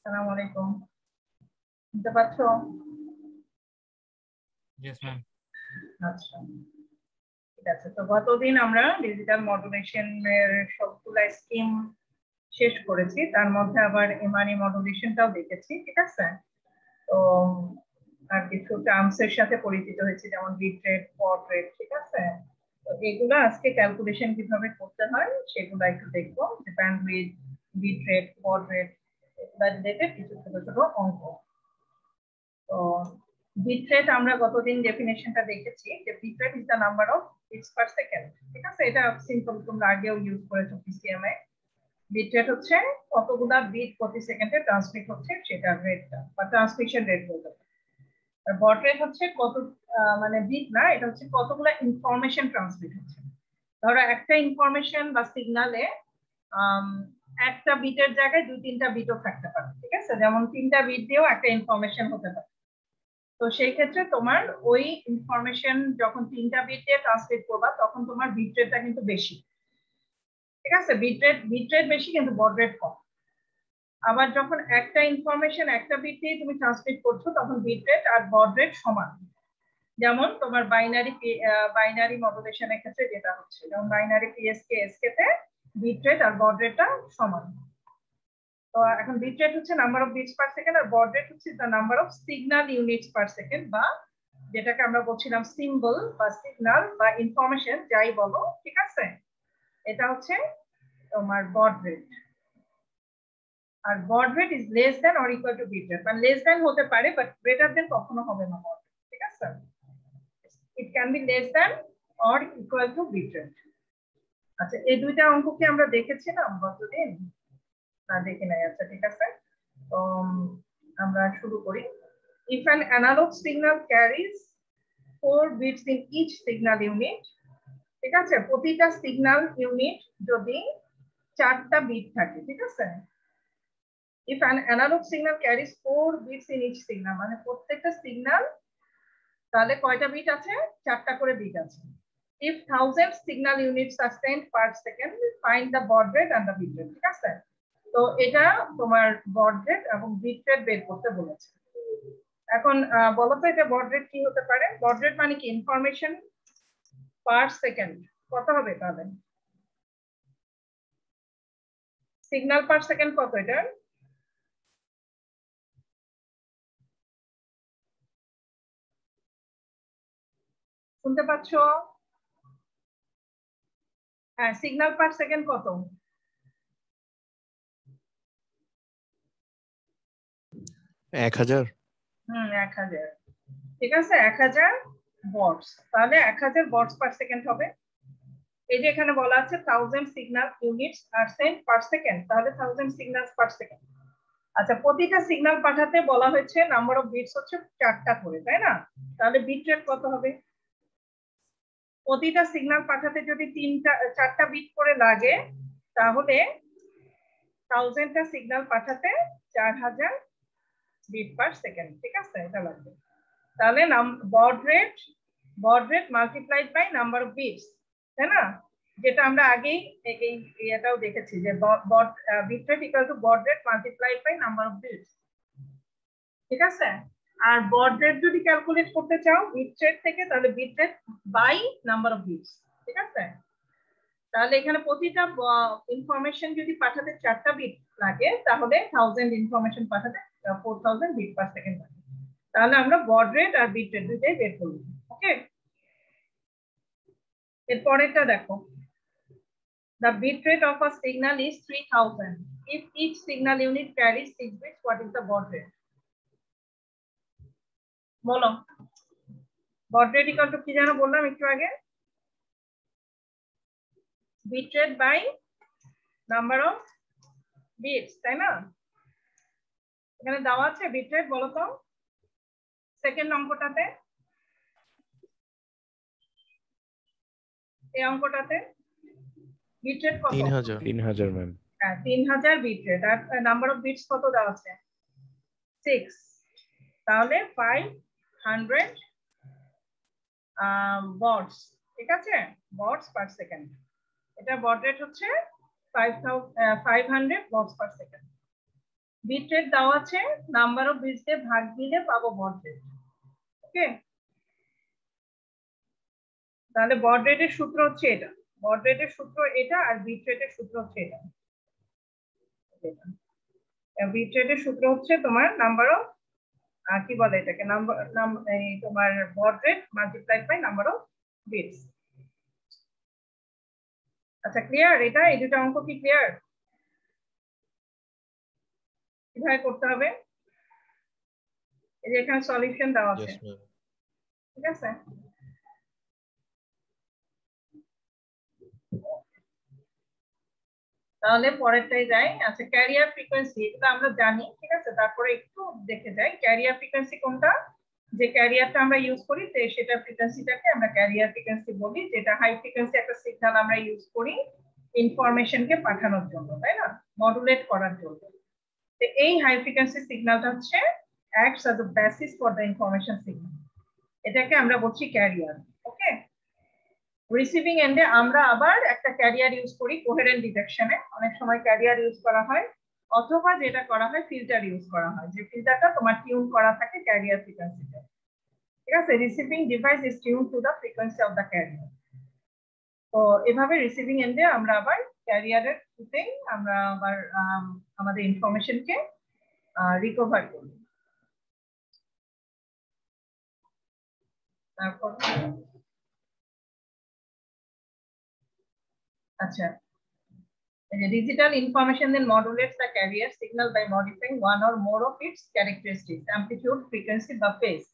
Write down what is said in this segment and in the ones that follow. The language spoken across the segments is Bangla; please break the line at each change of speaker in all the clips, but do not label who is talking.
আসসালামু আলাইকুম। শুনতে পাচ্ছ?
Yes, ma'am.
আচ্ছা, ঠিক আছে। তো গতদিন আমরা ডিজিটাল মডুলেশন এর সবগুলা স্কিম শেষ করেছি, তার মধ্যে আবার এমআরই মডুলেশনটাও দেখেছি, ঠিক আছে। তো আর কিছু টার্মস এর সাথে পরিচিত হয়েছে, যেমন বিট রেট, পড রেট, ঠিক আছে। তো এগুলো আজকে ক্যালকুলেশন কিভাবে করতে হয় সেগুলো একটু দেখবো, যে ব্যান্ডউইথ, বিট রেট, পড রেট, এগুলা রিলেটেড কিছু ছোট ছোট অঙ্ক। তো বিট রেট আমরা গতদিন ডেফিনেশনটা দেখেছি, যে bit rate is the number of bits per second, ঠিক আছে। এটা সিম্পল, তোমরা আগেও ইউজ করেছো পিসিএম এ। বিট রেট হচ্ছে কতগুলা বিট প্রতি সেকেন্ডে ট্রান্সমিট হচ্ছে সেটার রেটটা, বা ট্রান্সমিশন রেট বলতে পারি। আর বড রেট হচ্ছে কত, মানে বিট না, এটা হচ্ছে কতগুলা ইনফরমেশন ট্রান্সমিট হচ্ছে। ধরো একটা ইনফরমেশন বা সিগনালে একটা বিটের জায়গায় 2-3টা বিটও থাকতে পারে, ঠিক আছে। যেমন 3টা বিট দিয়েও একটা ইনফরমেশন হতে পারে। তো সেই ক্ষেত্রে তোমার ওই ইনফরমেশন যখন 3টা বিট দিয়ে ট্রান্সলেট করবা, তখন তোমার বিট রেটটা কিন্তু বেশি, ঠিক আছে। বিট রেট বেশি কিন্তু বড রেট কম। আবার যখন একটা ইনফরমেশন একটা বিট দিয়ে তুমি ট্রান্সলেট করছো, তখন বিট রেট আর বড রেট সমান। যেমন তোমার বাইনারি মডুলেশনের ক্ষেত্রে যেটা হচ্ছে, যেমন বাইনারি পিএসকে এসকে তে বিট রেট আর বড রেটটা সমান। তো এখন বিট রেট হচ্ছে number of bits per second, আর বড রেট হচ্ছে the number of signal units per second, বা যেটাকে আমরা বলছিলাম সিম্বল বা সিগন্যাল বা ইনফরমেশন যাই বলো, ঠিক আছে। এটা হচ্ছে তোমার বড রেট। আর baud rate is less than or equal to bit rate, মানে লেস দ্যান হতে পারে বাট গ্রেটার দ্যান কখনো হবে না বড রেট, ঠিক আছে। It can be less than or equal to bit rate. আচ্ছা, এই দুইটা অঙ্ক কি আমরা দেখেছিলাম গতদিন? না, দেখি নাই। আচ্ছা, ঠিক আছে। তো আমরা শুরু করি। If an analog signal carries 4 bits in each signal unit, ঠিক আছে, প্রতিটা সিগন্যাল ইউনিট যদি 4টা বিট থাকে, ঠিক আছে। If an analog signal carries 4 bits in each signal, মানে প্রত্যেকটা সিগন্যাল তাহলে কয়টা বিট আছে? 4টা করে বিট আছে। If 1000 signal units are sent per second, find the baud rate and the bit rate, ঠিক আছে। তো এটা তোমার baud rate এবং bit rate বের করতে বলেছে। এখন বলো তো এটা baud rate কি হতে পারে? baud rate মানে কি? ইনফরমেশন পার সেকেন্ড কত হবে তাহলে? সিগন্যাল পার সেকেন্ড কত এটা? শুনতে পাচ্ছ? হ্যাঁ, সিগন্যাল পার সেকেন্ড কত?
1000।
1000, ঠিক আছে। 1000 ওয়াটস, তাহলে 1000 ওয়াটস পার সেকেন্ড হবে। এই যে এখানে বলা আছে 1000 সিগন্যাল ইউনিটস আর সেন্ট পার সেকেন্ড, তাহলে 1000 সিগন্যালস পার সেকেন্ড। আচ্ছা, প্রতিটা সিগন্যাল পাঠাতে বলা হয়েছে নাম্বার অফ বিটস হচ্ছে 4টা করে, তাই না? তাহলে বিট রেট কত হবে? প্রতিটা সিগন্যাল পাঠাতে যদি 4টা বিট করে লাগে, তাহলে 1000টা সিগন্যাল পাঠাতে 4000 বিট পার সেকেন্ড, ঠিক আছে, এটা লাগবে। তাহলে baud rate multiplied by number of bits, তাই না? যেটা আমরা আগেই এটাও দেখেছি, যে bit rate equal to baud rate multiplied by number of bits, ঠিক আছে। আর বড রেট যদি ক্যালকুলেট করতে চাও বিট রেট থেকে, তাহলে bit rate by number of bits, ঠিক আছে। তাহলে এখানে প্রতিটা ইনফরমেশন যদি পাঠাতে 4টা বিট লাগে, তাহলে 1000 ইনফরমেশন পাঠাতে 4000 বিট পার সেকেন্ড লাগে। তাহলে আমরা বড রেট আর বিট রেট দুইটাই বের করব। ওকে, এরপরেরটা দেখো। The bit rate of a signal is 3000. If each signal unit carries 6 bits, what is the baud rate? বলো, baud rate equal to কি জানো বললাম একটু আগে? Bit rate by number of bits, তাই না? এখানে দেওয়া আছে বিট রেট, বলো তো সেকেন্ড অঙ্কটাতে, এই অঙ্কটাতে বিট রেট কত?
3000 ম্যাম।
হ্যাঁ, 3000 বিট রেট। আর নাম্বার অফ বিটস কত দেওয়া আছে? 6। তাহলে 500 বটস, ঠিক আছে, বটস পার সেকেন্ড। এটা বড রেট হচ্ছে 500 bits per second. Bit rate দেওয়া আছে, নাম্বার অফ বিটস দিয়ে ভাগ দিলে পাবো বড রেট। ওকে, তাহলে বড রেটের সূত্র হচ্ছে এটা, বড রেটের সূত্র এটা, আর বিট রেটের সূত্র হচ্ছে এটা। বিট রেটের সূত্র হচ্ছে তোমার নাম্বার অফ, কি বলে এটাকে, তোমার baud rate multiplied by number of bits. আচ্ছা ক্লিয়ার? এটা এই দুটো অঙ্ক কি ক্লিয়ার? কিভাবে করতে হবে? এই যে এখানে সলিউশন দেওয়া আছে, ঠিক আছে? তাহলে পরেরটাই যাই। আচ্ছা, ক্যারিয়ার ফ্রিকোয়েন্সি এটা আমরা জানি, ঠিক আছে? তারপরে একটু দেখে যাই ক্যারিয়ার ফ্রিকোয়েন্সি কোনটা, যে ক্যারিয়ারটা আমরা ইউজ করি সেটা ফ্রিকোয়েন্সিটাকে আমরা ক্যারিয়ার ফ্রিকোয়েন্সি বলি, যেটা হাই ফ্রিকোয়েন্সি একটা সিগন্যাল আমরা ইউজ করি ইনফরমেশনকে পাঠানোর জন্য, তাই না, মডুলেট করার জন্য। তো এই হাই ফ্রিকোয়েন্সি সিগন্যালটা হচ্ছে acts as a basis for the information signal, এটাকে আমরা বলছি ক্যারিয়ার। ওকে, রিসিভিং এন্ডে আমরা আবার একটা ক্যারিয়ার ইউজ করি কোহেরেন্ট ডিটেকশনে, অনেক সময় ক্যারিয়ার ইউজ করা হয়, অথবা যেটা করা হয় ফিল্টার ইউজ করা হয়, যে ফিল্টারটা তোমার টিউন করা থাকে ক্যারিয়ার ফ্রিকোয়েন্সিতে, ঠিক আছে? Receiving device is tune to the frequency of the career. তো এভাবে রিসিভিং এন্ডে আমরা আবার ক্যারিয়ারের থ্রুতেই আমরা আবার আমাদের ইনফরমেশনকে রিকভার করি। তারপর আচ্ছা, digital information then modulates the carrier signal by modifying one or more of its characteristics, amplitude, frequency বা phase।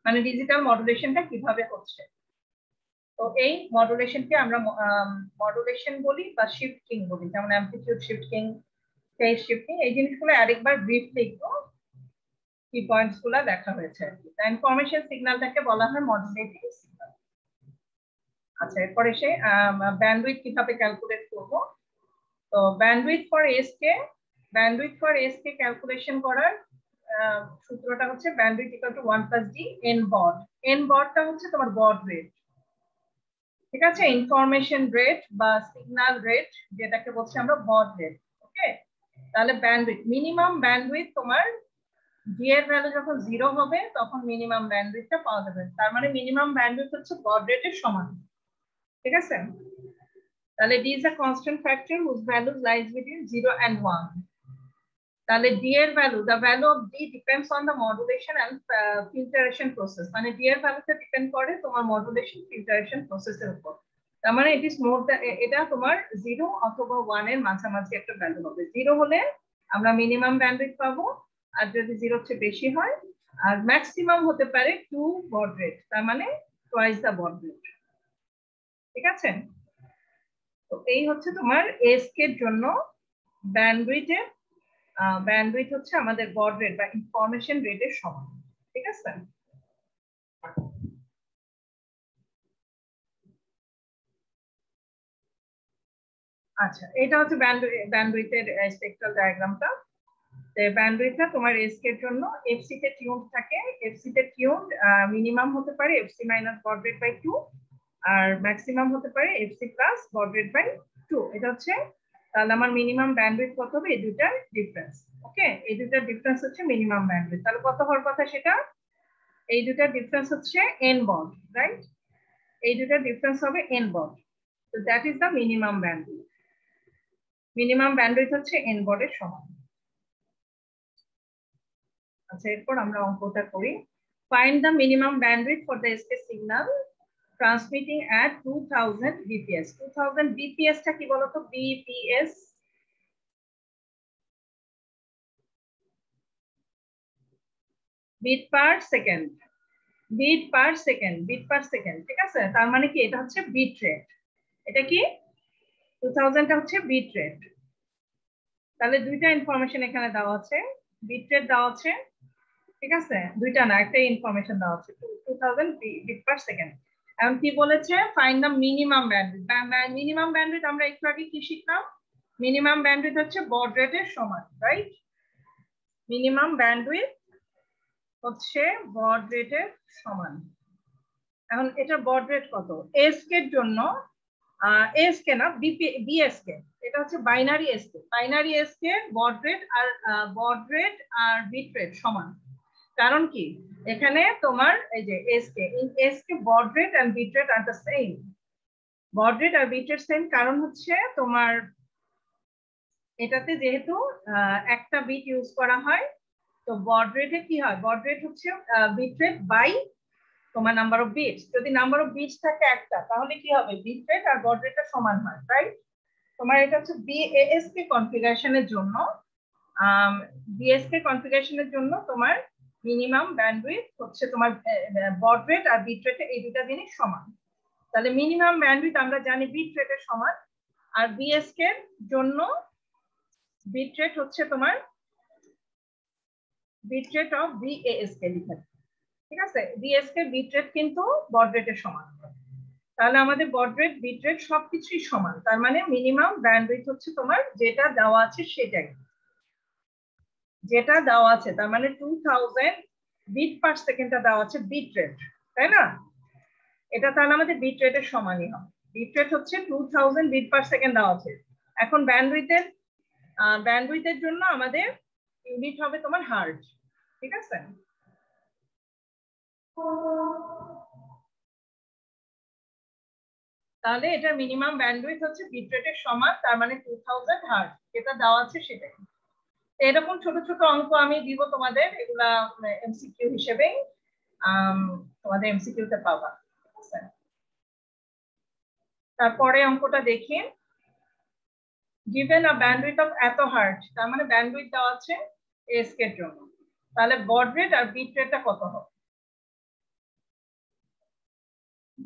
মানে ডিজিটাল মডুলেশনটা কিভাবে হচ্ছে, তো এই মডুলেশনকে আমরা মডুলেশন বলি বা শিফটিং বলি, যেমন অ্যামপ্লিটিউড শিফটিং, ফেজ শিফটিং, এই জিনিসগুলো আরেকবার ব্রিফলি একটু কি পয়েন্টস গুলো দেখা হয়েছে। ইনফরমেশন সিগন্যালটাকে বলা হয় মডুলেটিং সিগন্যাল। আচ্ছা, এরপর এসে ব্যান্ডউইথ কিভাবে ক্যালকুলেট করব। তো bandwidth for S K calculation করার সূত্রটা হচ্ছে bandwidth equal to 1 + d n baud। n baudটা হচ্ছে তোমার বড রেট, ঠিক আছে? ইনফরমেশন রেট বা সিগন্যাল রেট যেটাকে বলছি আমরা বড রেট। ওকে, তাহলে ব্যান্ডউইথ, মিনিমাম ব্যান্ডউইথ তোমার ডি এর ভ্যালু যখন 0 হবে তখন মিনিমাম ব্যান্ডউইথটা পাওয়া যাবে, তার মানে মিনিমাম ব্যান্ডউইথ হচ্ছে বড রেটের সমান, ঠিক আছে? তাহলে d is a constant factor whose value lies between 0 and 1। তাহলে d এর value, the value of d depends on the modulation and filtration process, মানে d এর ভ্যালুটা ডিপেন্ড করে তোমার মডুলেশন ফিল্টারেশন প্রসেসের উপর। তার মানে ইট ইজ মোর দ্যান, এটা তোমার 0 অথবা 1 এর মাঝামাঝি একটা ভ্যালু হবে। 0 হলে আমরা মিনিমাম ব্যান্ডউইথ পাবো, আর যদি 0 চেয়ে বেশি হয়, আর ম্যাক্সিমাম হতে পারে 2 বড রেট, তার মানে টুয়াইস দা বড রেট, ঠিক আছে? তো এই হচ্ছে তোমার এসকে এর জন্য ব্যান্ডউইথ হচ্ছে আমাদের বড রেট বা ইনফরমেশন রেটের সমান, ঠিক আছে? আচ্ছা, এটা হচ্ছে ব্যান্ডউইথের স্পেকট্রাল ডায়াগ্রামটা। ব্যান্ডউইথটা তোমার এসকে এর জন্য এফসি তে টিউন থাকে, এফসি তে টিউন মিনিমাম হতে পারে FC minus baud rate by 2, আর ম্যাক্সিমাম হতে পারে FC plus baud rate by 2। এটা হচ্ছে, তাহলে আমার মিনিমাম ব্যান্ডউইথ কত হবে, এই দুটার ডিফারেন্স। ওকে, এই দুটার ডিফারেন্স হচ্ছে মিনিমাম ব্যান্ডউইথ। তাহলে কত হওয়ার কথা সেটা, এই দুটার ডিফারেন্স হচ্ছে n বড, রাইট? এই দুটার ডিফারেন্স হবে n বড, তো that is the minimum bandwidth. Minimum bandwidth হচ্ছে n বডের সমান। আচ্ছা, এরপর আমরা অঙ্কটা করি। Find the minimum bandwidth for the ASK signal transmitting at 2000 bps। 2000 bps টা কি বলতো? bps bit per second, bit per second, ঠিক আছে? তার মানে কি, এটা হচ্ছে বিট রেট। এটা কি 2000 টা হচ্ছে বিট রেট। তাহলে দুইটা ইনফরমেশন এখানে দেওয়া আছে, বিট রেট দেওয়া আছে, ঠিক আছে? দুইটা না, একটা ইনফরমেশন দেওয়া আছে 2000 বিট পার সেকেন্ড। এখন কি বলেছে, find the minimum bandwidth. Minimum bandwidth আমরা একটু আগে কি শিখলাম, মিনিমাম ব্যান্ডউইথ হচ্ছে বড রেটের সমান, রাইট? মিনিমাম ব্যান্ডউইথ হচ্ছে বড রেটের সমান। এখন এটা বড রেট কত? এসকে এর জন্য এসকে না, বিএসকে, এটা হচ্ছে binary ASK. Binary ASK baud rate আর বিট রেট সমান। কারণ কি, এখানে তোমার এই যে ASK baud rate and bit rate আর দ্য সেম। বড রেট আর বিট রেট সেম, কারণ হচ্ছে তোমার এটাতে যেহেতু একটা বিট ইউজ করা হয়, তো বড রেটে কি হয়, বড রেট হচ্ছে বিট রেট বাই তোমার নাম্বার অফ বিটস। যদি নাম্বার অফ বিটস থাকে একটা, তাহলে কি হবে, বিট রেট আর বড রেটটা সমান হয়, রাইট? তোমার এটা হচ্ছে বিএসকে কনফিগারেশনের জন্য, বিএসকে কনফিগারেশনের জন্য তোমার মিনিমাম ব্যান্ডউইথ হচ্ছে তোমার বড রেট আর বিট রেটে এই দুটা জিনিস সমান। তাহলে মিনিমাম ব্যান্ডউইথ আমরা জানি বিট রেটের সমান, আর বিএসকে এর জন্য বিট রেট হচ্ছে তোমার বিট রেট অফ বিএসকে লিখে, ঠিক আছে? বিএসকে বিট রেট কিন্তু বড রেটের সমান। তাহলে আমাদের বড রেট বিট রেট সবকিছুই সমান, তার মানে মিনিমাম ব্যান্ডউইথ হচ্ছে তোমার যেটা দেওয়া আছে সেটাই, যেটা দেওয়া আছে, তার মানে 2000 বিট পার সেকেন্ডটা দেওয়া আছে বিট রেট, তাই না? এটা তাহলে আমাদের বিট রেটের সমানই হবে। বিট রেট হচ্ছে 2000 বিট পার সেকেন্ড দেওয়া আছে। এখন ব্যান্ডউইথের জন্য আমাদের ইউনিট হবে তোমার হার্জ, ঠিক আছে? তাহলে এটা মিনিমাম ব্যান্ডউইথ হচ্ছে বিট রেটের সমান, তার মানে 2000 হার্জ, যেটা দেওয়া আছে সেটাই। এরকম ছোট ছোট অঙ্ক আমি দিব তোমাদের, এগুলা এমসিকিউ হিসেবে তোমাদের এমসিকিউ তে পাবা। তারপরে অঙ্কটা দেখি, given a bandwidth of এত হার্জ, তার মানে ব্যান্ডউইথ দেওয়া আছে এসকে এর জন্য, তাহলে বড রেট আর বিট রেটটা কত হবে?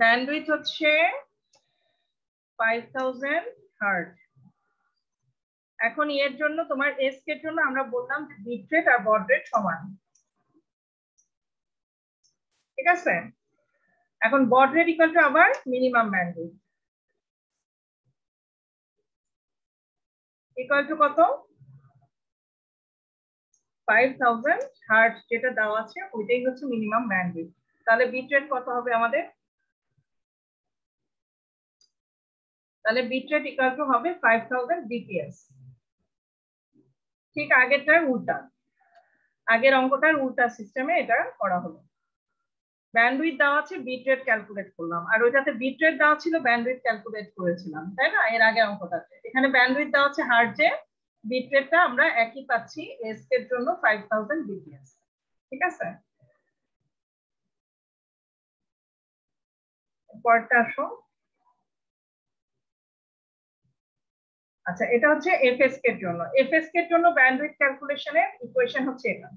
ব্যান্ডউইথ হচ্ছে 5000 হার্জ। এখন এর জন্য তোমার এসকে এর জন্য আমরা বললাম যে বিট রেট আর বড রেট সমান, ঠিক আছে? এখন বড রেট ইকুয়াল টু আবার মিনিমাম ব্যান্ডউইথ ইকুয়াল টু কত, 5000 হার্জ যেটা দেওয়া আছে ওইটাই হচ্ছে মিনিমাম ব্যান্ডউইথ। তাহলে বিট রেট কত হবে আমাদের? তাহলে বিট রেট ইকুয়াল টু হবে 5000 বিপিএস। ঠিক আগেরটার উল্টা, আগের অঙ্কটার উল্টা সিস্টেমে এটা করা হলো। ব্যান্ডউইথ দেওয়া আছে, বিট রেট ক্যালকুলেট করলাম, আর ওইটাতে বিট রেট দেওয়া ছিল, ব্যান্ডউইথ ক্যালকুলেট করেছিলাম, তাই না? এর আগের অঙ্কটাতে এখানে ব্যান্ডউইথ দেওয়া আছে হার্জে, বিট রেটটা আমরা একই পাচ্ছি এস এর জন্য 5000 বিপিএস, ঠিক আছে? পরেরটা আসো। আচ্ছা, এটা হচ্ছে এফএসকে এর জন্য। এফএসকে এর জন্য ব্যান্ডউইথ ক্যালকুলেশনের ইকুয়েশন হচ্ছে এটা।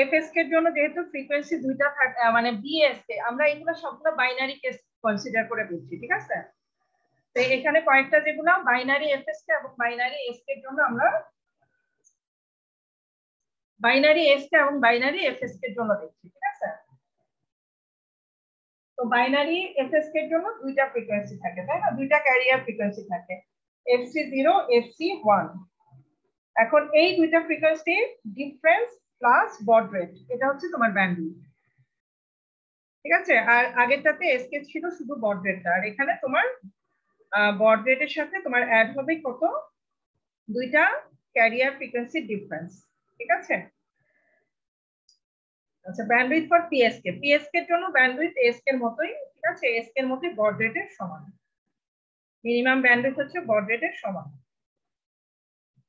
এফএসকে এর জন্য যেহেতু ফ্রিকোয়েন্সি দুইটা থাকে, মানে বিএসকে, আমরা এগুলো সবগুলো বাইনারি কেস কনসিডার করে বুঝছি, ঠিক আছে? তো এখানে কয়েকটা যেগুলো বাইনারি এফএসকে এবং বাইনারি এসকে এর জন্য আমরা বাইনারি এসকে এবং বাইনারি এফএসকে এর জন্য দেখছি, ঠিক আছে? তো বাইনারি এফএসকে এর জন্য দুইটা ফ্রিকোয়েন্সি থাকে, তাই না? দুইটা ক্যারিয়ার ফ্রিকোয়েন্সি থাকে, FC0 FC1। এখন এই দুইটা frequency difference plus baud rate, এটা হচ্ছে তোমার ব্যান্ডউইথ, ঠিক আছে? আর আগেরটাতে এসকে ছিল শুধু বড রেটটা, আর এখানে তোমার বড রেটের সাথে তোমার অ্যাড হবে কত, দুইটা ক্যারিয়ার ফ্রিকোয়েন্সি ডিফারেন্স, ঠিক আছে? আচ্ছা, ব্যান্ডউইথ ফর পিএসকে, পিএসকে এর জন্য ব্যান্ডউইথ এসকে এর মতোই, ঠিক আছে? এসকে এর মতোই বড রেটের সমান, মিনিমাম ব্যান্ডউইথ হচ্ছে বড রেটের সমান।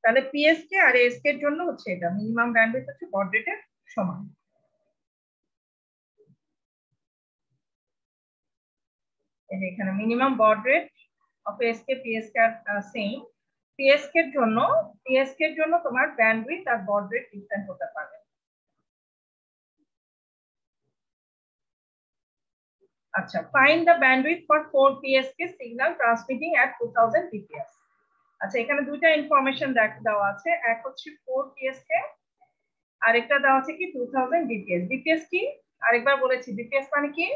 তাহলে পিএসকে আর এসকে এর জন্য হচ্ছে এটা মিনিমাম ব্যান্ডউইথ হচ্ছে বড রেটের সমান। এখানে minimum baud rate of ASK PSK আর সেম। পিএসকে এর জন্য তোমার ব্যান্ডউইথ আর বড রেট ডিফারেন্ট হতে পারে। আচ্ছা, find the bandwidth for 4 PSK signal transmitting at 2000 bps। আচ্ছা, এখানে দুইটা ইনফরমেশন দেওয়া আছে, এক হচ্ছে 4 PSK, আরেকটা দেওয়া আছে কি 2000 bps। bps কি আরেকবার বলেছি, bps মানে কি?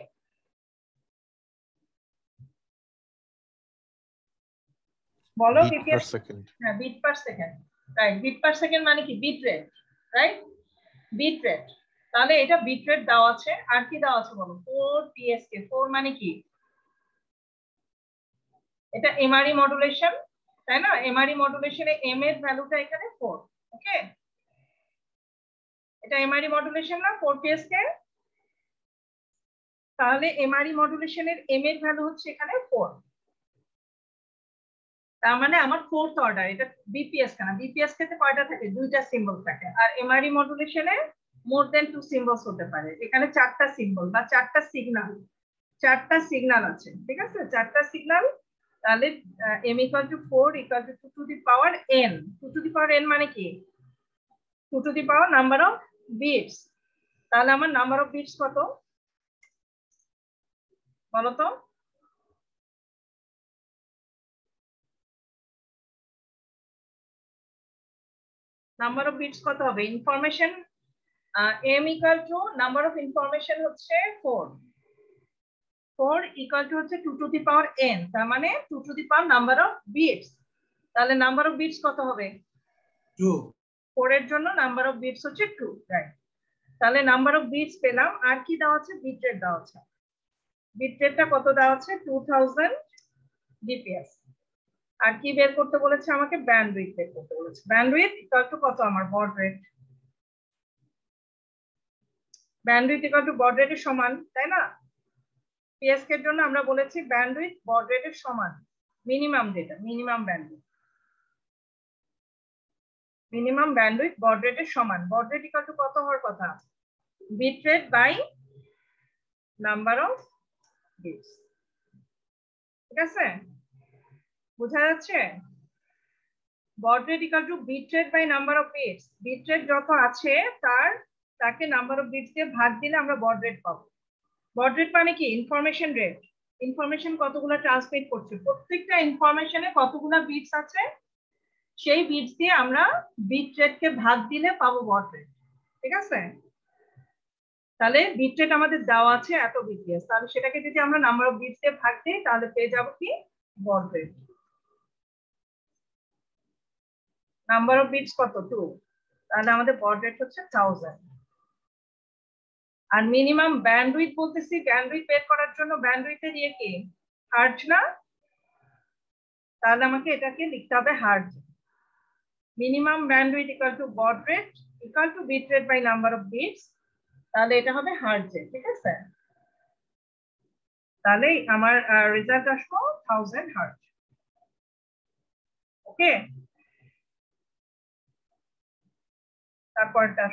বলো bps। হ্যাঁ, bit per second, right. Bit per second মানে কি? Bit rate, right? Bit rate. তাহলে এটা বিট রেট দেওয়া আছে, আর কি দেওয়া আছে বলো? 4 PSK। 4 মানে কি? এটা এমআরই মডুলেশন, তাই না? এমআরই মডুলেশনে এম এর ভ্যালুটা এখানে 4। ওকে, এটা এমআরই মডুলেশন না 4PSK। তাহলে এমআরই মডুলেশনের এম এর ভ্যালু হচ্ছে এখানে 4। তার মানে আমার 4th অর্ডার। এটা বিপিএস না, বিপিএস তে কয়টা থাকে? 2টা সিম্বল থাকে। আর এমআরই মডুলেশনে মোর দেন 2 সিম্বলস হতে পারে। এখানে 4টা সিম্বল বা 4টা সিগন্যাল, 4টা সিগন্যাল আছে, ঠিক আছে? 4টা সিগন্যাল। তাহলে m = 4 = 2 to the power n। 2 to the power n মানে কি? 2 to the power number of bits. তাহলে আমার নাম্বার অফ বিটস কত বলো তো? নাম্বার অফ বিটস কত হবে? Information m = number of information হচ্ছে 4। 4 = হচ্ছে 2 to the power n, তার মানে 2 to the power number of bits. তাহলে নাম্বার অফ বিটস কত হবে?
2।
4 এর জন্য নাম্বার অফ বিটস হচ্ছে 2, রাইট? তাহলে নাম্বার অফ বিটস পেলাম। আর কি দেওয়া আছে? বিট রেট দেওয়া আছে। বিট রেটটা কত দেওয়া আছে? 2000 bps। আর কি বের করতে বলেছে আমাকে? ব্যান্ডউইথ বের করতে বলেছে। ব্যান্ডউইথ = কত? আমার বড রেট। ব্যান্ডউইথ = বড রেটের সমান, তাই না? পিএসকে এর জন্য আমরা বলেছি ব্যান্ডউইথ বড রেটের সমান। মিনিমাম যেটা, minimum bandwidth, minimum bandwidth baud রেটের সমান। বড রেট = কত হওয়ার কথা? Bit rate by number of bits. ঠিক আছে, বোঝা যাচ্ছে? Baud rate = bit rate by number of bits. Bit rate যত আছে তাকে নাম্বার অফ বিটস দিয়ে ভাগ দিলে আমরা বড রেট পাবো। বড রেট মানে কি? Information rate. ইনফরমেশন কতগুলো ট্রান্সমিট করছে, প্রত্যেকটা ইনফরমেশনে কতগুলো বিটস আছে, সেই বিটস দিয়ে আমরা বিট রেটকে ভাগ দিলে পাবো বড রেট। ঠিক আছে, তাহলে বিট রেট আমাদের দেওয়া আছে এত বিপিএস, তাহলে সেটাকে যদি আমরা নাম্বার অফ বিটস দিয়ে ভাগ দিই তাহলে পেয়ে যাবো কি? বড রেট। নাম্বার অফ বিটস কত? 2, তাহলে আমাদের বড রেট হচ্ছে 1000। আর মিনিমাম ব্যান্ডউইথ বলতেছি, ব্যান্ডউইথ বের করার জন্য ব্যান্ডউইথের ইয়ে কি? হার্জ না? তাহলে আমাকে এটাকে লিখতে হবে hertz. Minimum bandwidth = baud rate = bit rate by number of bits. তাহলে এটা হবে হার্জে। ঠিক আছে, তাহলে আমার রেজাল্ট আসবো 1000 হার্জ। ওকে, তারপরটা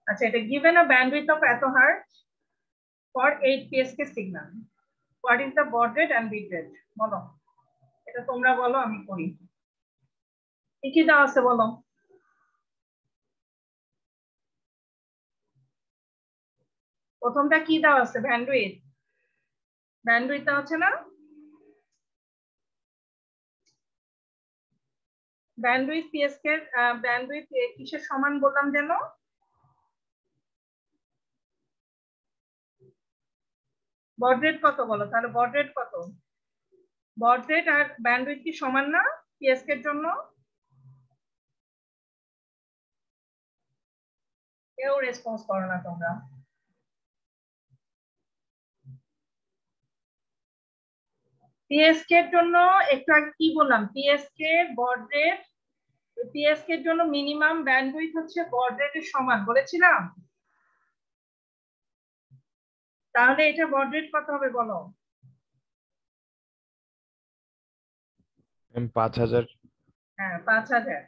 আচ্ছা, এটা given a bandwidth of এত hertz for 8 PSK signal, what is the baud rate and bit rate? বলো, এটা তোমরা বলো, আমি করি। কি দেওয়া আছে বলো? প্রথমটা কি দেওয়া আছে? ব্যান্ডউইথ। ব্যান্ডউইথ দেওয়া আছে না? ব্যান্ডউইথ PSK এর ব্যান্ডউইথ কিসের সমান বললাম যেন? বড রেট কত বলো? তাহলে বড রেট কত? বড রেট আর ব্যান্ডউইথ কি সমান না PSK এর জন্য? কেউ রেসপন্স করো না তোমরা। PSK এর জন্য একটু আগে কি বললাম? PSK বড রেট, PSK এর জন্য মিনিমাম ব্যান্ডউইথ হচ্ছে বড রেটের সমান বলেছিলাম। তাহলে এটা বড রেট কত হবে বলো?
5000।
হ্যাঁ, 5000।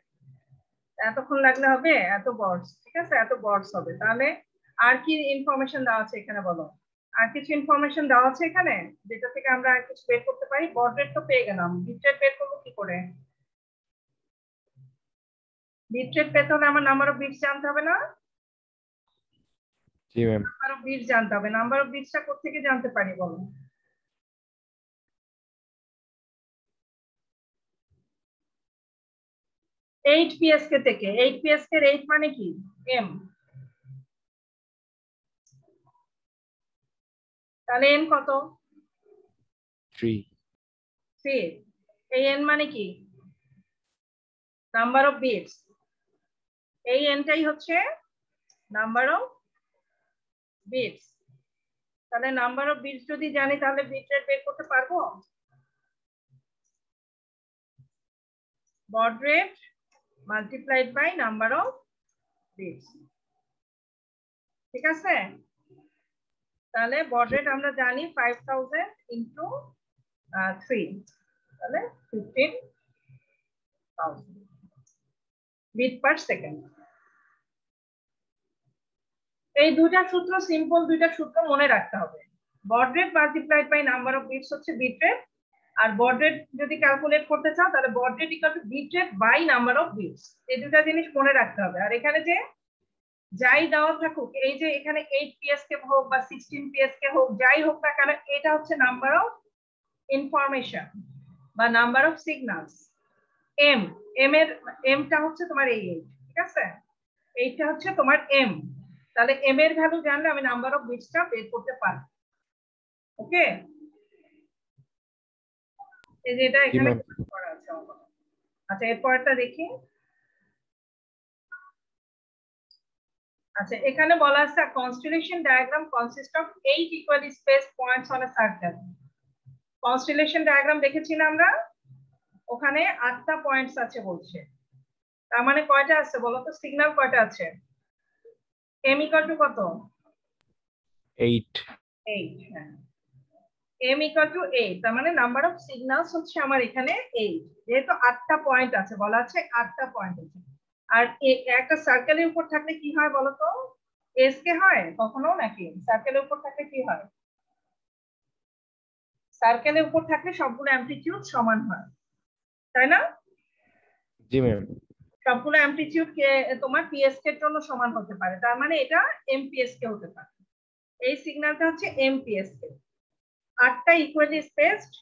এতক্ষণ লাগলে হবে? এত বর্ডস, ঠিক আছে, এত বর্ডস হবে। তাহলে আর কি ইনফরমেশন দেওয়া আছে এখানে বলো? আর কিছু ইনফরমেশন দেওয়া আছে এখানে যেটা থেকে আমরা আর কিছু বের করতে পারি? বড রেট তো পেয়ে গেলাম, বিট রেট বের করবো কি করে? বিট রেট পেতে হলে আমার নাম্বার অফ বিটস জানতে হবে না?
জি ম্যাম।
নাম্বার অফ বিটস জানতে হবে। নাম্বার অফ বিটসটা কোথা থেকে জানতে পারি বলো? 8 PSK থেকে। 8 PSK এর 8 মানে কি? m। তাহলে n কত?
3।
3। এই n মানে কি? Number of bits. এই এনটাই হচ্ছে নাম্বার অফ বিটস। তাহলে নাম্বার অফ বিটস যদি জানি তাহলে বিট রেট বের করতে পারবো। baud rate multiplied by number of bits, ঠিক আছে? তাহলে baud rate আমরা জানি 5000 into 3, তাহলে 15000 বিট পার সেকেন্ড। এই দুইটা সূত্র সিম্পল, দুইটা সূত্র মনে রাখতে হবে। baud rate multiplied by number of bits হচ্ছে বিট রেট, আর baud rate যদি ক্যালকুলেট করতে চাও তাহলে baud rate equal to bit rate by number of bits. এই দুটো জিনিস মনে রাখতে হবে। আর এখানে যে যাই দেওয়া থাকুক, এই যে এখানে 8 পিএসকে হোক বা 16 পিএসকে হোক, যাই হোক না কেন, এটা হচ্ছে নাম্বার অফ ইনফরমেশন বা নাম্বার অফ সিগন্যালস। এম এর এমটা হচ্ছে তোমার এই 8, ঠিক আছে? এইটা হচ্ছে তোমার এম। তাহলে এম এর ভ্যালু জানলে আমি নাম্বার অফ বিটসটা বের করতে পারি। ওকে, এই যে এটা এখানে করা আছে। আচ্ছা, এরপরটা দেখি। আচ্ছা, এখানে বলা আছে constellation diagram consist of 8 equally spaced points on a circle. Constellation diagram দেখেছি না আমরা, ওখানে 8টা পয়েন্টস আছে বলছে। তার মানে কয়টা আছে বলো তো, সিগন্যাল কয়টা আছে? m ইকুয়াল টু কত?
8.
8, হ্যাঁ, m ইকুয়াল টু 8, তার মানে নাম্বার অফ সিগন্যালস হচ্ছে আমার এখানে 8, যেহেতু 8টা পয়েন্ট আছে, বলা আছে 8টা পয়েন্ট আছে। আর একটা সার্কেলের উপর থাকলে কি হয় বলো তো? এস কে হয় কখনো নাকি? সার্কেলের উপর থাকলে কি হয়? সার্কেলের উপর থাকলে সবগুলো অ্যামপ্লিটিউড সমান হয়, তাই না?
জি ম্যাম।
সবগুলো অ্যামপ্লিটিউড তোমার পিএসকে এর জন্য সমান হতে পারে, তার মানে এটা এমপিএসকে হতে পারে। এই সিগন্যালটা হচ্ছে এমপিএসকে। 8টা ইকুয়ালি স্পেসড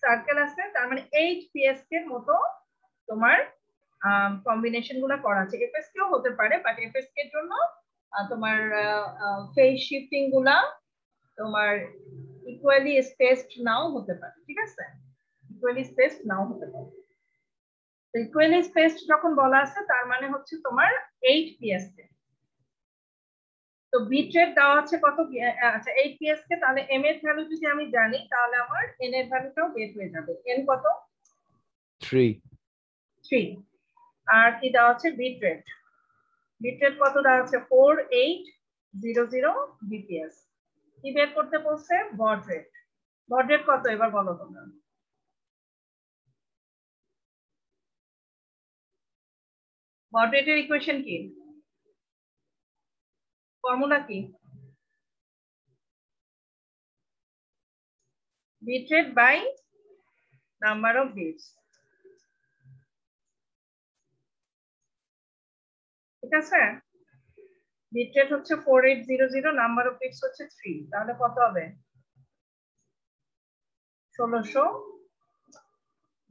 সার্কেল আছে, তার মানে 8 পিএসকে এর মতো তোমার কম্বিনেশন গুলো করা আছে। এফএসকেও হতে পারে, বাট এফএসকে এর জন্য তোমার ফেজ শিফটিং গুলা তোমার ইকুয়ালি স্পেসড নাও হতে পারে, ঠিক আছে? ইকুয়ালি স্পেসড নাও হতে পারে। ইকুয়ালি স্পেসড যখন বলা আছে তার মানে হচ্ছে তোমার 8 পিএসকে। তো বিট রেট দেওয়া আছে কত? আচ্ছা, 8 পিএসকে, তাহলে এম এর ভ্যালু যদি আমি জানি তাহলে আমার এন এর ভ্যালুটাও বের হয়ে যাবে। এন কত?
3.
3। আর কি দেওয়া আছে? Bit rate. বিট রেট কত দেওয়া আছে? 4800 বিপিএস। কি বের করতে বলছে? baud rate। baud rate কত এবার বলো তোমরা? baud rate এর ইকুয়েশন কি? ফর্মুলা কি? Bit rate by number of bits, ঠিক আছে? বিট রেট হচ্ছে 4800, নাম্বার অফ বিটস হচ্ছে 3, তাহলে কত হবে? 1600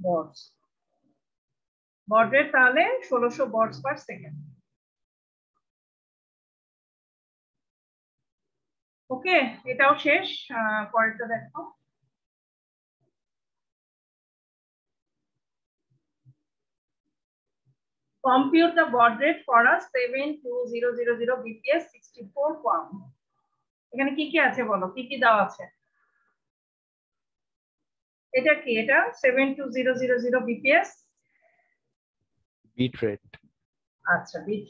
বটস। baud rate তাহলে 1600 বটস পার সেকেন্ড। ওকে, এটাও শেষ। পরেরটা দেখো। Compute the baud rate for a 72000 bps 64 QAM। এখানে কি কি আছে বলো, কি কি দেওয়া আছে? এটা কি? এটা 72000 বিপিএস
বিট রেট।
আচ্ছা, বিট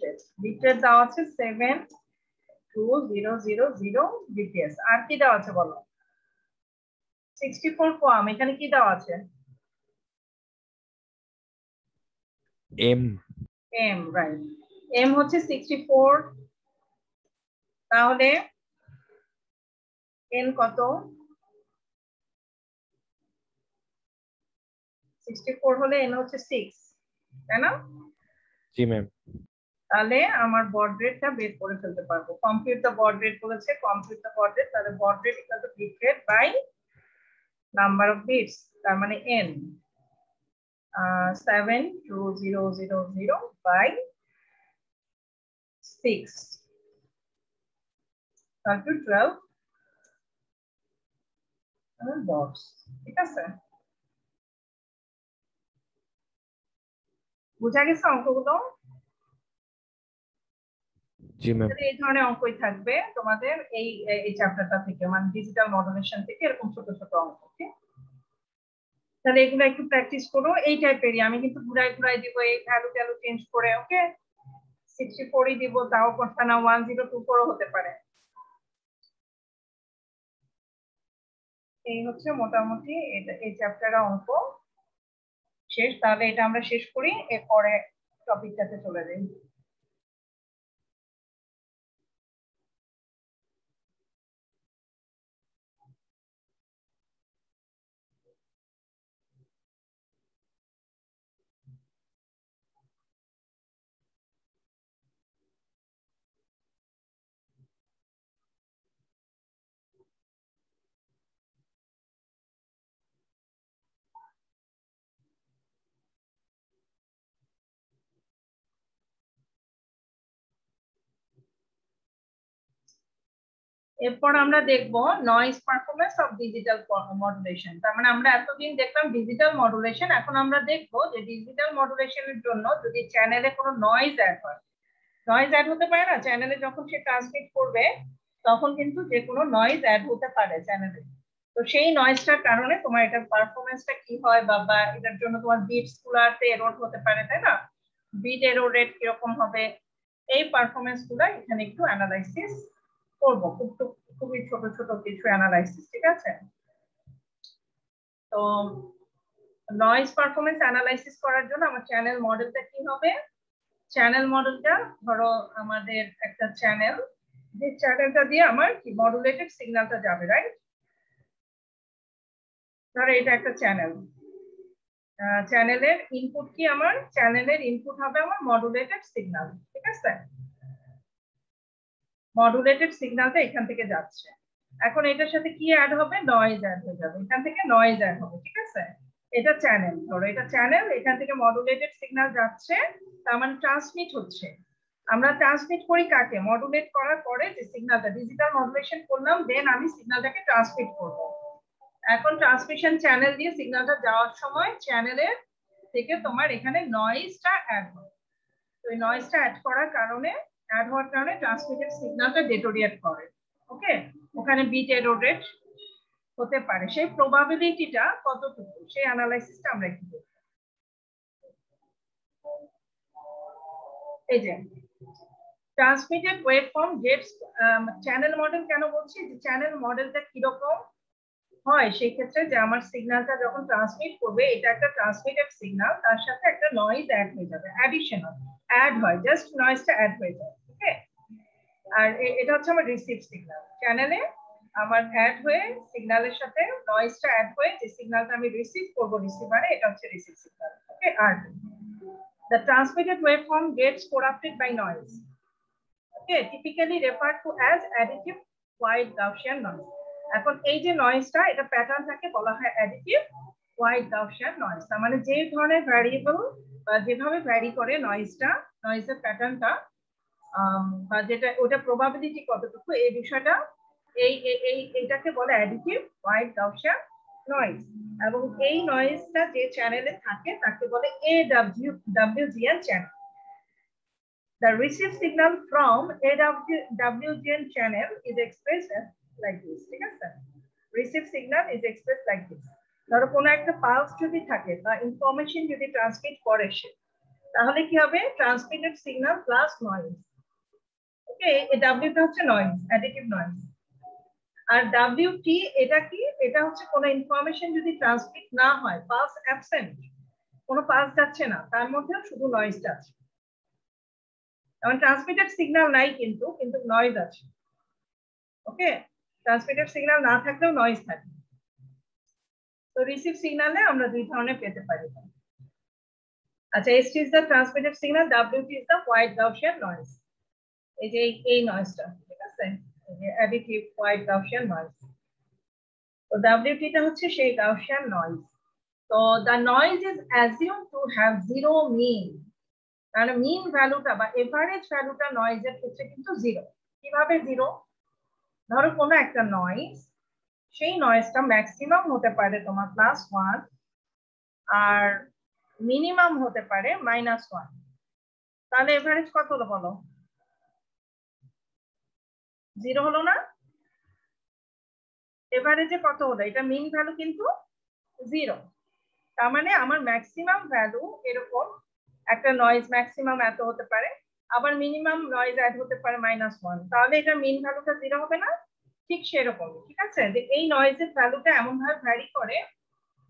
রেট দেওয়া আছে 72000 বিপিএস। আর কি দেওয়া আছে বলো? 64 QAM। এখানে কি দেওয়া আছে?
এম।
রাইট, এম হচ্ছে 64, তাহলে এন কত? 64 হলে এন হচ্ছে 6, তাই না?
জি ম্যাম।
তাহলে আমার baud rate টা বের করে ফেলতে পারবো। কম্পিউট দ্য baud rate বলেছে, কম্পিউট দ্য baud rate, তাহলে baud rate equal to bit rate by number of bits, তার মানে n 72000 বাই 6 তারপর 12 বটস, ঠিক আছে? বুঝা গেছে অঙ্কগুলো?
জি ম্যাম।
এই ধরনের অঙ্কই থাকবে তোমাদের এই চ্যাপ্টারটা থেকে, মানে ডিজিটাল মডুলেশন থেকে এরকম ছোট ছোট অঙ্ক। তাহলে এগুলো একটু প্র্যাকটিস করো এই টাইপেরই। আমি কিন্তু ঘুরাই ঘুরাই দিব, এই ভ্যালু ট্যালু চেঞ্জ করে। ওকে, 64ই দিব, তাও কথা না 1024 হতে পারে। এই হচ্ছে মোটামুটি এই চ্যাপ্টারের অঙ্ক শেষ। তাহলে এটা আমরা শেষ করি, এরপরে টপিকটাতে চলে যাই। এরপর আমরা দেখব noise performance of digital modulation. তার মানে আমরা এতদিন দেখলাম ডিজিটাল মডুলেশন, এখন আমরা দেখব যে ডিজিটাল মডুলেশনের জন্য যদি চ্যানেলে কোনো নয়েজ অ্যাড হয়। নয়েজ অ্যাড হতে পারে না চ্যানেলে, যখন সে ট্রান্সমিট করবে তখন কিন্তু যে কোনো নয়েজ অ্যাড হতে পারে চ্যানেলে। তো সেই নয়েজটার কারণে তোমার এটার পারফরমেন্সটা কি হয়, বা এটার জন্য তোমার বিটস গুলাতে এরর হতে পারে, তাই না? বিট এরর রেট কিরকম হবে, এই পারফরমেন্স গুলা এখানে একটু অ্যানালাইসিস করবো, খুবই ছোট ছোট কিছু অ্যানালাইসিস। ঠিক আছে, তো নয়েজ পারফরমেন্স অ্যানালাইসিস করার জন্য আমার চ্যানেল মডেলটা কি হবে? চ্যানেল মডেলটা ধরো আমাদের একটা চ্যানেল, যে চ্যানেলটা দিয়ে আমার কি মডুলেটেড সিগন্যালটা যাবে, রাইট? ধরো এটা একটা চ্যানেল, চ্যানেলের ইনপুট কি? আমার চ্যানেলের ইনপুট হবে আমার মডুলেটেড সিগন্যাল। ঠিক আছে, মডুলেটেড সিগন্যালটা এখান থেকে যাচ্ছে। এখন এটার সাথে কি অ্যাড হবে? নয়েজ অ্যাড হয়ে যাবে, এখান থেকে নয়েজ অ্যাড হবে। ঠিক আছে, এটা চ্যানেল, ধরো এটা চ্যানেল, এখান থেকে মডুলেটেড সিগন্যাল যাচ্ছে, তার মানে ট্রান্সমিট হচ্ছে। আমরা ট্রান্সমিট করি কাকে? মডুলেট করার পরে যে সিগন্যালটা ডিজিটাল মডুলেশন করলাম, দেন আমি সিগন্যালটাকে ট্রান্সমিট করব। এখন ট্রান্সমিশন চ্যানেল দিয়ে সিগন্যালটা যাওয়ার সময় চ্যানেলের থেকে তোমার এখানে নয়েজটা অ্যাড হয়। তো এই নয়েজটা অ্যাড হওয়ার কারণে ট্রান্সমিটেড সিগন্যালটা ডেটোরিয়েট করে। ওকে, ওখানে বিট এরর রেট হতে পারে, সেই প্রবাবিলিটিটা কতটুকু, সেই অ্যানালাইসিসটা আমরা একটু দেখব। এই যে transmitted waveform gets, channel model কেন বলছি, যে চ্যানেল মডেলটা কিরকম হয় সেই ক্ষেত্রে, যে আমার সিগন্যালটা যখন ট্রান্সমিট করবে, এটা একটা ট্রান্সমিটেড সিগন্যাল, তার সাথে একটা নয়েজ অ্যাড হয়ে যাবে, অ্যাডিশনাল অ্যাড হয়, জাস্ট নয়েজটা অ্যাড হয়ে যায়। ওকে, আর এটা হচ্ছে আমার রিসিভ সিগন্যাল। চ্যানেলে আমার অ্যাড হয়ে সিগন্যালের সাথে নয়েজটা অ্যাড হয়ে যে সিগন্যালটা আমি রিসিভ করব রিসিভারে, এটা হচ্ছে রিসিভ সিগন্যাল। ওকে, আর the transmitted waveform gets corrupted by noise, okay, typically referred to as additive white Gaussian noise. এখন এই যে নয়েজটা, এটা প্যাটার্ন থাকে, বলা হয় অ্যাডিটিভ হোয়াইট গাউসিয়ান নয়েজ। তার মানে যে ধরনের ভ্যারিয়েবল বা যেভাবে ভ্যারি করে নয়েজটা, নয়েজের প্যাটার্নটা, বা যেটা ওটা প্রবাবিলিটি কতটুকু, এই বিষয়টা এইটাকে বলে অ্যাডিটিভ হোয়াইট গাউসিয়ান নয়েজ। এবং এই নয়েজটা যে চ্যানেলে থাকে তাকে বলে AWGN channel. The received signal from AWGN channel is expressed like this. ঠিক আছে, received signal is expressed like this. ধরো কোনো একটা পালস যদি থাকে বা ইনফরমেশন যদি ট্রান্সমিট করে সে, তাহলে কি হবে? Transmitted signal plus noise. Okay, এই ডাব্লিউটা হচ্ছে নয়েজ, অ্যাডিটিভ নয়েজ। আর ডাব্লিউটি এটা কি? এটা হচ্ছে কোনো ইনফরমেশন যদি ট্রান্সমিট না হয়, পালস অ্যাবসেন্ট, কোনো পালস যাচ্ছে না, তার মধ্যে শুধু নয়েজটা আছে। কারণ ট্রান্সমিটেড সিগন্যাল নাই, কিন্তু নয়েজ আছে। ওকে, ট্রান্সমিটেড সিগন্যাল না থাকলেও নয়েজ থাকে। তো রিসিভ সিগন্যালে আমরা দুই ধরনের পেতে পারি। আচ্ছা, ST is the transmitted signal, WT is the white Gaussian noise. এই যে এই নয়েজটা, ঠিক আছে, এই যে অ্যাডিটিভ হোয়াইট গাউসিয়ান নয়েজ। তো WT টা হচ্ছে সেই গাউসিয়ান নয়েজ। তো the noise is assumed to have zero mean, মানে মিন ভ্যালুটা বা এভারেজ ভ্যালুটা নয়েজের ক্ষেত্রে কিন্তু জিরো। কিভাবে জিরো? ধরো কোনো একটা নয়েজ, সেই নয়েজটা ম্যাক্সিমাম হতে পারে তোমার +1, আর মিনিমাম হতে পারে -1। তাহলে এভারেজ কত হলো বলো? 0 হলো না? এভারেজে কত হলো? এটা মিন ভ্যালু কিন্তু 0। তার মানে আমার ম্যাক্সিমাম ভ্যালু এরকম একটা নয়েজ ম্যাক্সিমাম এত হতে পারে, আবার মিনিমাম নয়েজ অ্যাড হতে পারে -1। তাহলে এটা মিন ভ্যালুটা 0 হবে না? ঠিক সেরকম, ঠিক আছে, যে এই নয়েজের ভ্যালুটা এমন ভাবে ভ্যারি করে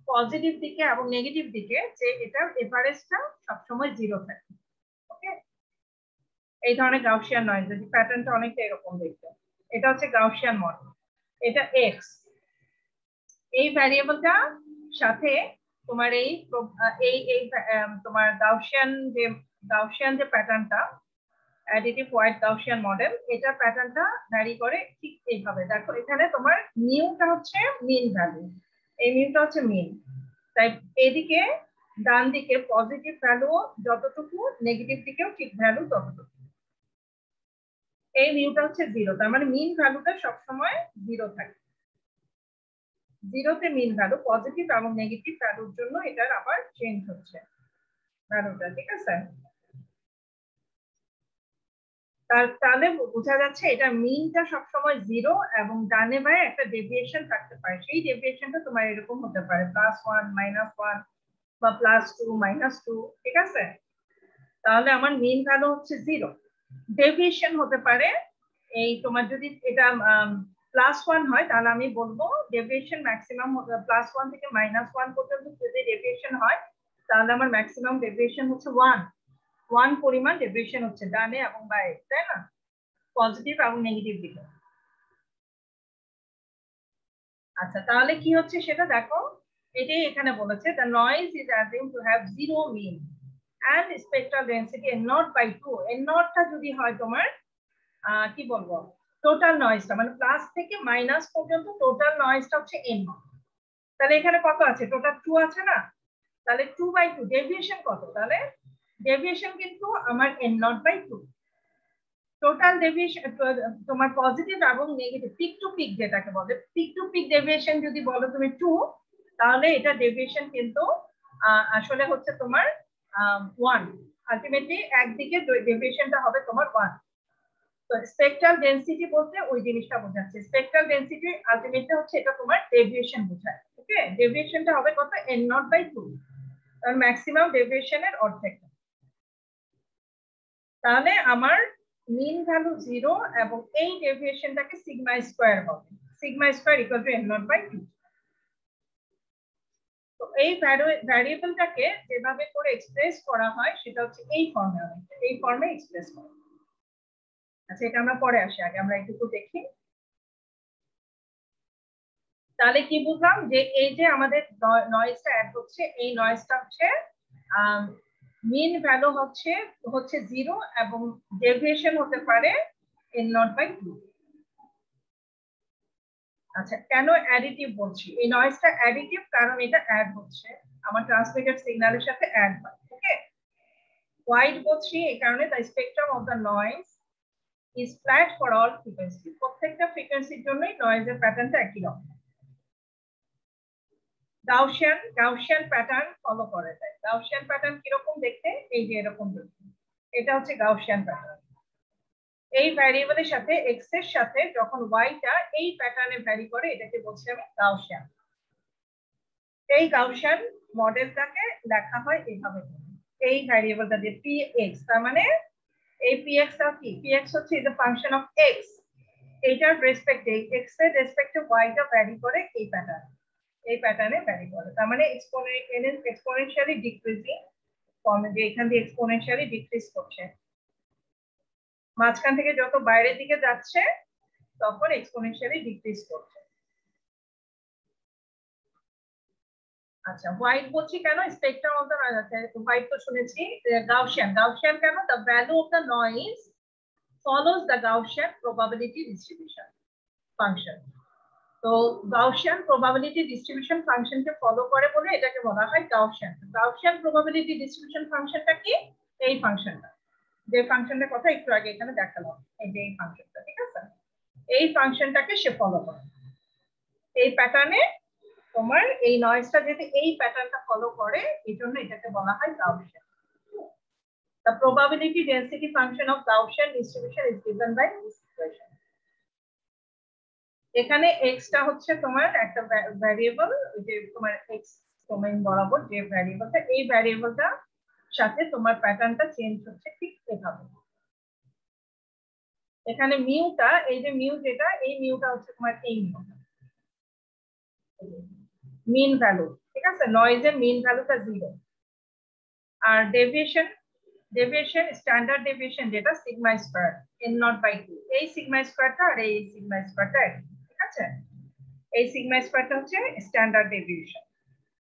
পজিটিভ দিকে এবং নেগেটিভ দিকে যে এটা এভারেজটা সবসময় 0 থাকে। ওকে, এই ধরনের গাউসিয়ান নয়েজ প্যাটার্নটা অনেকটা এরকম দেখতে। এটা হচ্ছে গাউসিয়ান মডেল। এটা এক্স, এই ভ্যারিয়েবলটা সাথে তোমার এই তোমার গাউসিয়ান যে প্যাটার্নটা অ্যাডিটিভ হোয়াইট গাউসিয়ান মডেল, এটা প্যাটার্নটা ভ্যারি করে ঠিক এইভাবে। দেখো এখানে তোমার মিউটা হচ্ছে মিন ভ্যালু, এই মিউটা হচ্ছে মিন, তাই এদিকে ডান দিকে পজিটিভ ভ্যালু যতটুকু, নেগেটিভ দিকেও ঠিক ভ্যালু ততটুকু। এই মিউটা হচ্ছে 0, তার মানে মিন ভ্যালুটা সবসময় 0 থাকে। 0তে মিন ভ্যালু, পজিটিভ এবং নেগেটিভ ভ্যালুর জন্য এটার আবার চেঞ্জ হচ্ছে ভ্যালুটা, ঠিক আছে? তাহলে বোঝা যাচ্ছে এটা মিনটা সবসময় 0 এবং ডানে বায়ে একটা ডেভিয়েশন থাকতে পারে। সেই ডেভিয়েশনটা তোমার এরকম হতে পারে +1 -1 বা +2 -2, ঠিক আছে? তাহলে আমার মিন ভ্যালু হচ্ছে 0। ডেভিয়েশন হতে পারে এই তোমার যদি এটা +1 হয় তাহলে আমি বলবো ডেভিয়েশন ম্যাক্সিমাম +1 থেকে -1 পর্যন্ত যদি ডেভিয়েশন হয় তাহলে আমার ম্যাক্সিমাম ডেভিয়েশন হচ্ছে 1 পরিমাণ ডেভিয়েশন হচ্ছে ডানে এবং বায়ে, তাই না? পজিটিভ এবং নেগেটিভ দিকে। আচ্ছা, তাহলে কি হচ্ছে সেটা দেখো, এটাই এখানে বলেছে the noise is assumed to have 0 mean and spectral density n0/2। n0টা যদি হয় তোমার কি বলবো, টোটাল নয়েজটা মানে প্লাস থেকে মাইনাস পর্যন্ত টোটাল নয়েজটা হচ্ছে n0। তাহলে এখানে কত আছে? টোটাল 2 আছে না? তাহলে 2/2 ডেভিয়েশন কত? তাহলে ডেভিয়েশন কিন্তু আমার n0/2। টোটাল ডেভিয়েশন তোমার পজিটিভ এবং নেগেটিভ পিক টু পিক যেটাকে বলে, পিক টু পিক ডেভিয়েশন যদি বলো তুমি 2, তাহলে এটা ডেভিয়েশন কিন্তু আসলে হচ্ছে তোমার 1। আলটিমেটলি একদিকে ডেভিয়েশনটা হবে তোমার 1। তো স্পেকট্রাল ডেনসিটি বলতে ওই জিনিসটা বোঝাচ্ছে। স্পেকট্রাল ডেনসিটি আলটিমেটলি হচ্ছে এটা তোমার ডেভিয়েশন বোঝায়। ওকে, ডেভিয়েশনটা হবে কত? n0/2, তার ম্যাক্সিমাম ডেভিয়েশনের অর্ধেক। তাহলে আমার মিন ভ্যালু 0 এবং এই ডেভিয়েশনটাকে সিগমা স্কয়ার হবে। Sigma square equal to n0/2। তো এই ভ্যারিয়েবলটাকে যেভাবে করে এক্সপ্রেস করা হয় সেটা হচ্ছে এই ফর্মে এক্সপ্রেস করা। আচ্ছা, এটা আমরা পরে আসি, আগে আমরা একটু দেখি। তাহলে কি বুঝলাম যে এই যে আমাদের নয়েজটা অ্যাড হচ্ছে, এই নয়েজটা হচ্ছে মিন ভ্যালু হচ্ছে 0 এবং ডেভিয়েশন হতে পারে n0/2। আচ্ছা, কেন অ্যাডিটিভ বলছি? এই নয়েজটা অ্যাডিটিভ কারণ এটা অ্যাড হচ্ছে আমার ট্রান্সমিটেড সিগন্যালের সাথে অ্যাড হয়। ওকে, হোয়াইট বলছি এই কারণে the spectrum of the noise is flat for all frequency. প্রত্যেকটা ফ্রিকোয়েন্সির জন্যই নয়েজের প্যাটার্নটা একই রকম। গাউসিয়ান প্যাটার্ন ফলো করে দেয়। গাউসিয়ান প্যাটার্ন কিরকম দেখতে? এই যে এরকম দেখতে, এটা হচ্ছে গাউসিয়ান প্যাটার্ন। এই ভ্যারিয়েবলের সাথে এক্স এর সাথে যখন ওয়াইটা এই প্যাটার্নে ভ্যারি করে এটাকে বলছি আমি গাউসিয়ান। এই গাউসিয়ান মডেলটাকে লেখা হয় এইভাবে, এই ভ্যারিয়েবলটা দিয়ে px, তার মানে এই px টা কি? px হচ্ছে is the function of x, এইটার রেসপেক্টে x এর রেসপেক্টে y টা ভ্যারি করে এই প্যাটার্নে ভ্যারি করে। তার মানে এক্সপোনেনশিয়ালি ডিক্রিজিং ফর্মে, যে এখান দিয়ে এক্সপোনেনশিয়ালি ডিক্রিজ করছে, মাঝখান থেকে যত বাইরের দিকে যাচ্ছে তখন এক্সপোনেনশিয়ালি ডিক্রিজ করছে। আচ্ছা, হোয়াইট বলছি কেন? স্পেকট্রাম অফ দ্য হোয়াইট তো শুনেছি। গাউসিয়ান কেন? The value of the noise follows the Gaussian probability distribution function। তো গাউসিয়ান প্রবাবিলিটি ডিস্ট্রিবিউশন ফাংশনকে ফলো করে বলে এটাকে বলা হয় গাউসিয়ান। গাউসিয়ান প্রবাবিলিটি ডিস্ট্রিবিউশন ফাংশনটা কি? এই ফাংশনটা, যে ফাংশনটার কথা একটু আগে এখানে দেখালাম, এই যে এই ফাংশনটা, ঠিক আছে? এই ফাংশনটাকে সে ফলো করে এই প্যাটার্নে। তোমার এই নয়েজটা যদি এই প্যাটার্নটা ফলো করে, এই জন্য এটাকে বলা হয় Gaussian. The probability density function of Gaussian distribution is given by this equation. এখানে এক্সটা হচ্ছে তোমার একটা ভ্যারিয়েবল, যে তোমার এক্স ডোমেইন বরাবর যে ভ্যারিয়েবলটা, এই ভ্যারিয়েবলটা সাথে তোমার প্যাটার্নটা চেঞ্জ হচ্ছে ঠিক এভাবে। এখানে মিউটা, এই যে মিউ যেটা, এই মিউটা হচ্ছে তোমার এই মিন ভ্যালু, ঠিক আছে? নয়েজের মিন ভ্যালুটা 0। আর ডেভিয়েশন স্ট্যান্ডার্ড ডেভিয়েশন যেটা সিগমা স্কয়ার n0/2, এই সিগমা স্কয়ারটা আর এই সিগমা স্কয়ারটা একই, ঠিক আছে? এই সিগমা স্কয়ারটা হচ্ছে স্ট্যান্ডার্ড ডেভিয়েশন,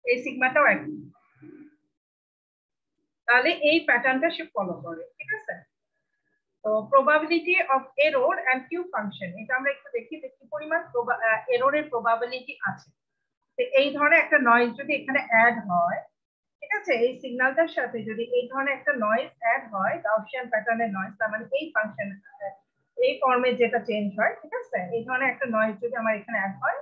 এই সিগমাটাও একই। তাহলে এই প্যাটার্নটা সে ফলো করে, ঠিক আছে? তো probability of error and Q function, এটা আমরা একটু দেখি যে কি পরিমাণ এররের প্রবাবিলিটি আছে। তো এই ধরনের একটা নয়েজ যদি এখানে অ্যাড হয়, ঠিক আছে, এই সিগন্যালটার সাথে যদি এই ধরনের একটা নয়েজ অ্যাড হয়, গাউসিয়ান প্যাটার্নের নয়েজ, তার মানে এই ফাংশন এই ফর্মে যেটা চেঞ্জ হয়, ঠিক আছে, এই ধরনের একটা নয়েজ যদি আমার এখানে অ্যাড হয়,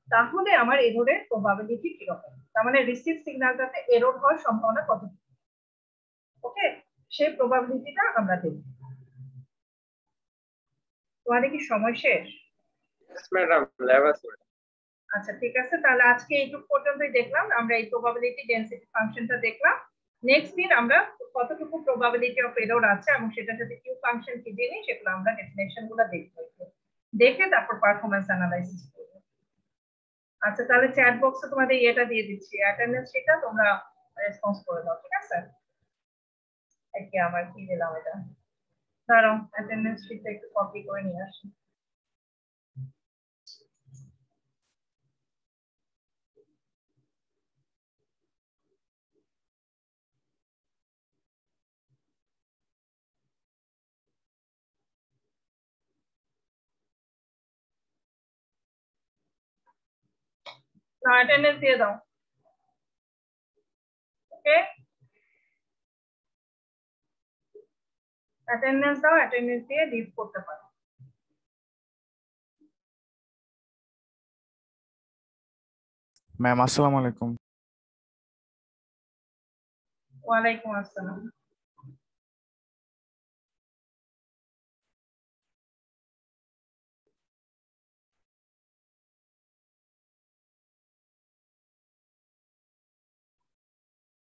তাহলে আমার এররের প্রবাবিলিটি কিরকম, তার মানে রিসিভ সিগন্যালটাতে এরর হওয়ার সম্ভাবনা কত। ওকে, সেই প্রবাবিলিটিটা আমরা দেখব। তোমাদের কি সময় শেষ?
ম্যাডাম ল্যাব আছে।
আচ্ছা ঠিক আছে, তাহলে আজকে এইটুকু পর্যন্তই দেখলাম আমরা, এই প্রবাবিলিটি ডেনসিটি ফাংশনটা দেখলাম। নেক্সট দিন আমরা কতটুকু প্রবাবিলিটি অফ এরর আছে এবং সেটার সাথে কিউ ফাংশন কি জিনিস, সেগুলো আমরা ডেফিনেশন গুলো দেখবো, দেখে তারপর পারফরম্যান্স অ্যানালাইসিস করব। আচ্ছা তাহলে চ্যাট বক্সে তোমাদের এটা দিয়ে দিচ্ছি, অ্যাটেন্ডেন্স শিটটা তোমরা রেসপন্স করে দাও, ঠিক আছে? কি আমার কি দিলাম এটা, দাঁড়াও অ্যাটেন্ডেন্স শিটটা একটু কপি করে নিয়ে আসি। না অ্যাটেন্ডেন্স দিয়ে দাও। ওকে, অ্যাটেন্ডেন্স দাও, অ্যাটেন্ডেন্স দিয়ে লিভ করতে পারো।
ম্যাম আসসালামু আলাইকুম।
ওয়ালাইকুম আসসালাম।